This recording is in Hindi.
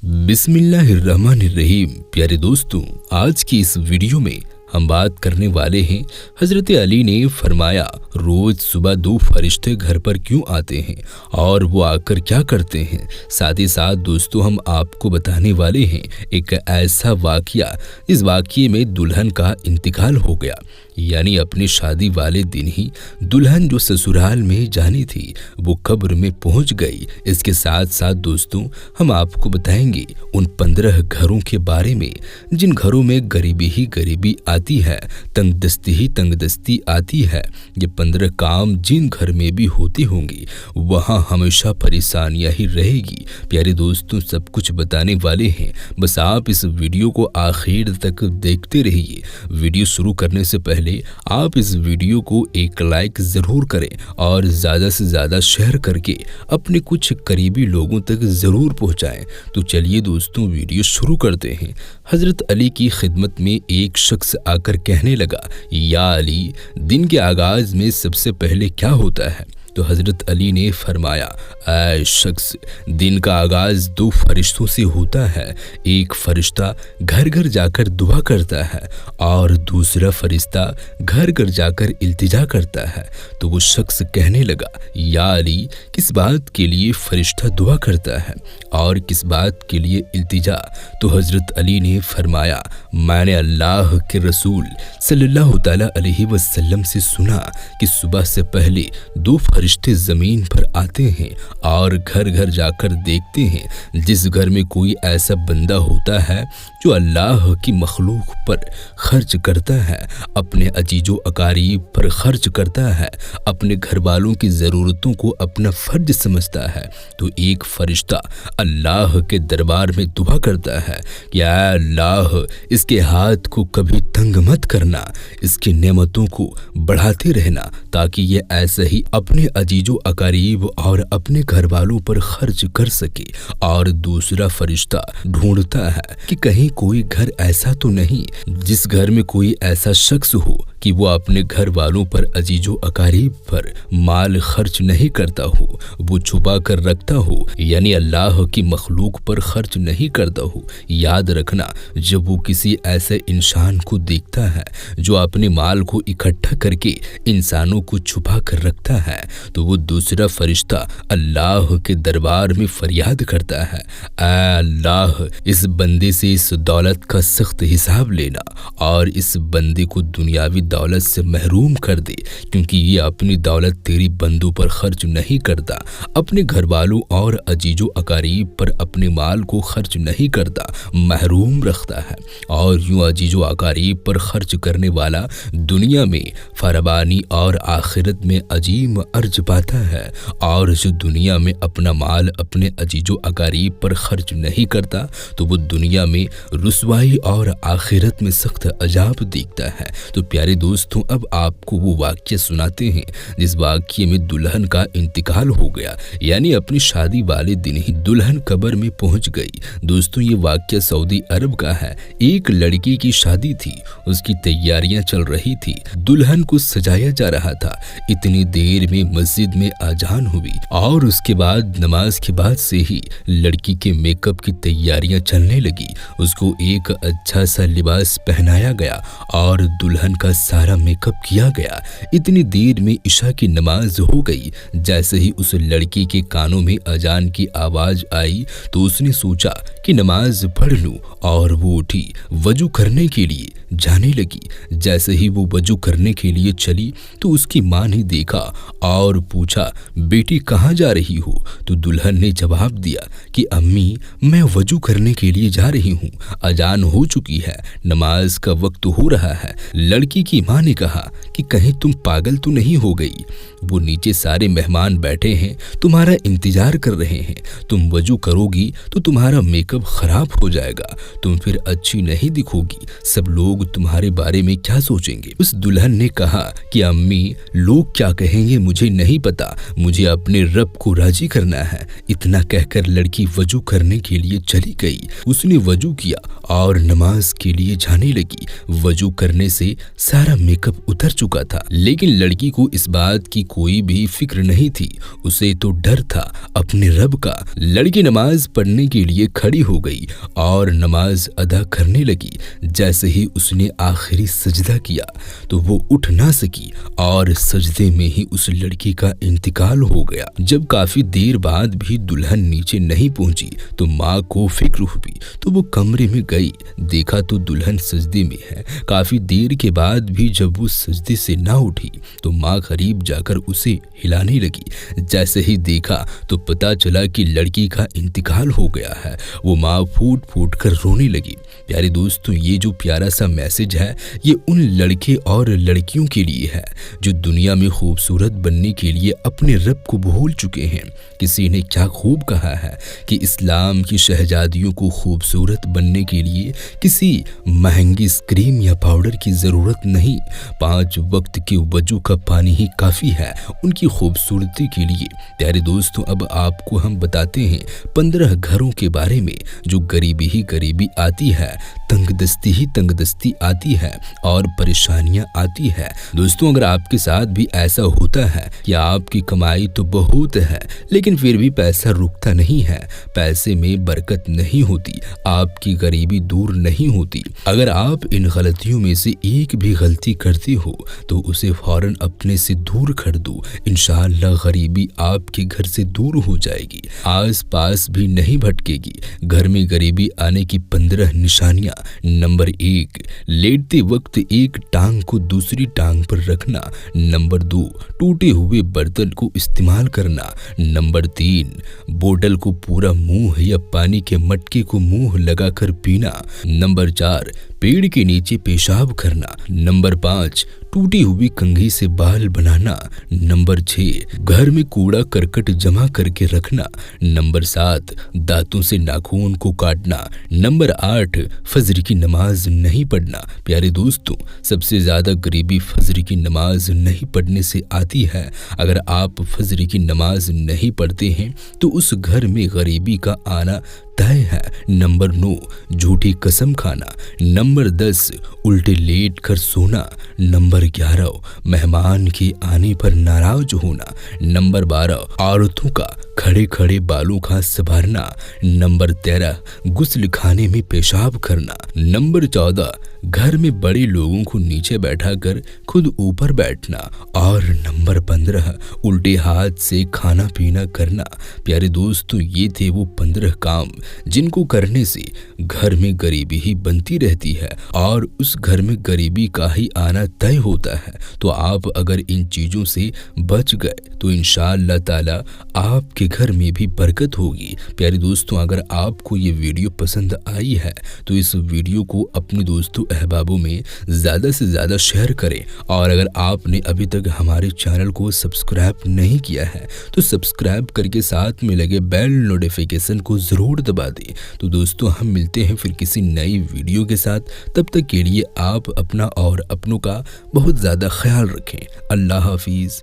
बिस्मिल्लाहिर्रहमानिर्रहीम। प्यारे दोस्तों, आज की इस वीडियो में हम बात करने वाले हैं। हजरत अली ने फरमाया, रोज सुबह दो फरिश्ते घर पर क्यों आते हैं और वो आकर क्या करते हैं। साथ ही साथ दोस्तों, हम आपको बताने वाले हैं एक ऐसा वाकया, इस वाकये में दुल्हन का इंतकाल हो गया, यानी अपनी शादी वाले दिन ही दुल्हन जो ससुराल में जानी थी वो कब्र में पहुंच गई। इसके साथ साथ दोस्तों, हम आपको बताएंगे उन 15 घरों के बारे में जिन घरों में गरीबी ही गरीबी आती है, तंगदस्ती ही तंगदस्ती आती है। ये 15 काम जिन घर में भी होती होंगी वहाँ हमेशा परेशानियां ही रहेगी। प्यारे दोस्तों, सब कुछ बताने वाले हैं, बस आप इस वीडियो को आखिर तक देखते रहिए। वीडियो शुरू करने से पहले आप इस वीडियो को एक लाइक जरूर करें और ज्यादा से ज्यादा शेयर करके अपने कुछ करीबी लोगों तक जरूर पहुंचाएं। तो चलिए दोस्तों, वीडियो शुरू करते हैं। हजरत अली की खिदमत में एक शख्स आकर कहने लगा, या अली, दिन के आगाज में सबसे पहले क्या होता है। तो हजरत अली ने फरमाया, ऐ शख्स, दिन का आगाज 2 फरिश्तों से होता है। एक फरिश्ता घर घर जाकर दुआ करता है और दूसरा फरिश्ता घर घर जाकर इल्तिजा करता है। तो वो शख्स कहने लगा, या अली, किस बात के लिए फरिश्ता दुआ करता है और किस बात के लिए इल्तिजा। तो हजरत अली ने फरमाया, मैंने अल्लाह के रसूल सल्लल्लाहु तआला अलैहि वसल्लम से सुना कि सुबह से पहले 2 फरिश्ते जमीन पर आते हैं और घर घर जाकर देखते हैं। जिस घर में कोई ऐसा बंदा होता है जो अल्लाह की मखलूक पर खर्च करता है, अपने अजीजो अकारीब पर खर्च करता है, अपने घर वालों की ज़रूरतों को अपना फर्ज समझता है, तो एक फरिश्ता अल्लाह के दरबार में दुआ करता है कि ऐ अल्लाह, इसके हाथ को कभी तंग मत करना, इसकी नेमतों को बढ़ाते रहना, ताकि ये ऐसे ही अपने अजीजो अकारीब और अपने घर वालों पर खर्च कर सके। और दूसरा फरिश्ता ढूंढता है कि कहीं कोई घर ऐसा तो नहीं जिस घर में कोई ऐसा शख्स हो कि वो अपने घर वालों पर अजीजो अकारीब पर माल खर्च नहीं करता हो, वो छुपा कर रखता हो, यानी अल्लाह की मखलूक पर खर्च नहीं करता हो। याद रखना, जब वो किसी ऐसे इंसान को देखता है जो अपने माल को इकट्ठा करके इंसानों को छुपा कर रखता है, तो वो दूसरा फरिश्ता अल्लाह के दरबार में फरियाद करता है, ऐ अल्लाह, इस बंदे से इस दौलत का सख्त हिसाब लेना और इस बंदे को दुनियावी दौलत से महरूम कर दे, क्योंकि ये अपनी दौलत तेरी बंदों पर खर्च नहीं करता, अपने घर वालों और अजीजो अकारीब पर अपने माल को खर्च नहीं करता, महरूम रखता है। और यूं अजीजो अकारीब पर खर्च करने वाला दुनिया में फरबानी और आखिरत में अजीम अर्ज पाता है। और जो दुनिया में अपना माल अपने अजीजो अकारीब पर खर्च नहीं करता, तो वो दुनिया में रुसवाई और आखिरत में सख्त अजाब दिखता है। तो प्यारे दोस्तों, अब आपको वो वाक्य सुनाते हैं जिस वाक्य में दुल्हन का इंतकाल हो गया, यानी अपनी शादी वाले दिन ही दुल्हन कब्र में पहुंच गई। दोस्तों, ये वाक्य सऊदी अरब का है। एक लड़की की शादी थी, उसकी तैयारियां चल रही थी, दुल्हन को सजाया जा रहा था। इतनी देर में मस्जिद में अजान हुई और उसके बाद नमाज के बाद से ही लड़की के मेकअप की तैयारियां चलने लगी। उसको एक अच्छा सा लिबास पहनाया गया और दुल्हन का सारा मेकअप किया गया। इतनी देर में इशा की नमाज हो गई। जैसे ही उस लड़की के कानों में अजान की आवाज आई तो उसने सोचा कि नमाज पढ़ लूं, और वो उठी, वजू करने के लिए जाने लगी। जैसे ही वो वजू करने के लिए चली तो उसकी माँ ने देखा और पूछा, बेटी कहाँ जा रही हो। तो दुल्हन ने जवाब दिया कि अम्मी, मैं वजू करने के लिए जा रही हूँ, अजान हो चुकी है, नमाज का वक्त हो रहा है। लड़की की माँ ने कहा कि कहीं तुम पागल तो नहीं हो गई, वो नीचे सारे मेहमान बैठे हैं, तुम्हारा इंतजार कर रहे हैं, तुम वजू करोगी तो तुम्हारा मेकअप खराब हो जाएगा, तुम फिर अच्छी नहीं दिखोगी, सब लोग तुम्हारे बारे में क्या सोचेंगे। उस दुल्हन ने कहा कि अम्मी, लोग क्या कहेंगे मुझे नहीं पता, मुझे अपने रब को राजी करना है। इतना कहकर लड़की वजू करने के लिए चली गई। उसने वजू किया और नमाज के लिए जाने लगी। वजू करने से सारा मेकअप उतर चुका था, लेकिन लड़की को इस बात की कोई भी फिक्र नहीं थी। उसे तो डर था अपने रब का। लड़की नमाज पढ़ने के लिए खड़ी हो गई और नमाज अदा करने लगी। जैसे ही उसने आखिरी सजदा किया तो वो उठ ना सकी और सजदे में ही उस लड़की का इंतकाल हो गया। जब काफी देर बाद भी दुल्हन नीचे नहीं पहुंची तो माँ को फिक्र हुई, तो वो कमरे में गई, देखा तो दुल्हन सजदे में है। काफी देर के बाद भी जब वो सजदे से ना उठी तो माँ करीब जाकर उसे हिलाने लगी। जैसे ही देखा तो पता चला कि लड़की का इंतकाल हो गया है। वो माँ फूट फूट कर रोने लगी। प्यारे दोस्तों, ये जो प्यारा सा मैसेज है ये उन लड़के और लड़कियों के लिए है जो दुनिया में खूबसूरत बनने के लिए अपने रब को भूल चुके हैं। किसी ने क्या खूब कहा है कि इस्लाम की शहजादियों को खूबसूरत बनने के लिए किसी महंगी क्रीम या पाउडर की ज़रूरत नहीं, 5 वक्त के वजू का पानी ही काफ़ी है उनकी खूबसूरती के लिए। प्यारे दोस्तों, अब आपको हम बताते हैं 15 घरों के बारे में जो गरीबी ही गरीबी आती है, तंगदस्ती ही तंगदस्ती आती है और परेशानियां आती है। दोस्तों, अगर आपके साथ भी ऐसा होता है कि आपकी कमाई तो बहुत है लेकिन फिर भी पैसा रुकता नहीं है, पैसे में बरकत नहीं होती, आपकी गरीबी दूर नहीं होती, अगर आप इन गलतियों में से एक भी गलती करते हो तो उसे फौरन अपने से दूर कर दो। इंशाअल्लाह गरीबी आपके घर से दूर हो जाएगी, आस पास भी नहीं भटकेगी। घर में गरीबी आने की 15 निशानियां। नंबर 1, लेटते वक्त एक टांग को दूसरी टांग पर रखना। नंबर 2, टूटे हुए बर्तन को इस्तेमाल करना। नंबर 3, बोतल को पूरा मुंह या पानी के मटके को मुंह लगाकर पीना। नंबर 4, पेड़ के नीचे पेशाब करना। नंबर 5, टूटी हुई कंघी से बाल बनाना। नंबर 6, घर में कूड़ा करकट जमा करके रखना। नंबर 7, दांतों से नाखून को काटना। नंबर 8, फजर की नमाज नहीं पढ़ना। प्यारे दोस्तों, सबसे ज्यादा गरीबी फजर की नमाज नहीं पढ़ने से आती है। अगर आप फजर की नमाज नहीं पढ़ते हैं तो उस घर में गरीबी का आना तय है। नंबर 9, झूठी कसम खाना। नंबर 10, उल्टे लेट कर सोना। नंबर 11, मेहमान के आने पर नाराज होना। नंबर 12, औरतों का खड़े खड़े बालों का संवारना। नंबर 13, गुस्ल खाने में पेशाब करना। नंबर 14, घर में बड़े लोगों को नीचे बैठाकर खुद ऊपर बैठना। और नंबर 15, उल्टे हाथ से खाना पीना करना। प्यारे दोस्तों, ये थे वो 15 काम जिनको करने से घर में गरीबी ही बनती रहती है और उस घर में गरीबी का ही आना तय होता है। तो आप अगर इन चीजों से बच गए तो इंशाअल्लाह ताला आपके घर में भी बरकत होगी। प्यारे दोस्तों, अगर आपको ये वीडियो पसंद आई है तो इस वीडियो को अपने दोस्तों अहबाबों में ज़्यादा से ज़्यादा शेयर करें। और अगर आपने अभी तक हमारे चैनल को सब्सक्राइब नहीं किया है तो सब्सक्राइब करके साथ में लगे बेल नोटिफिकेशन को ज़रूर दबा दें। तो दोस्तों, हम मिलते हैं फिर किसी नई वीडियो के साथ। तब तक के लिए आप अपना और अपनों का बहुत ज़्यादा ख्याल रखें। अल्लाह हाफिज़।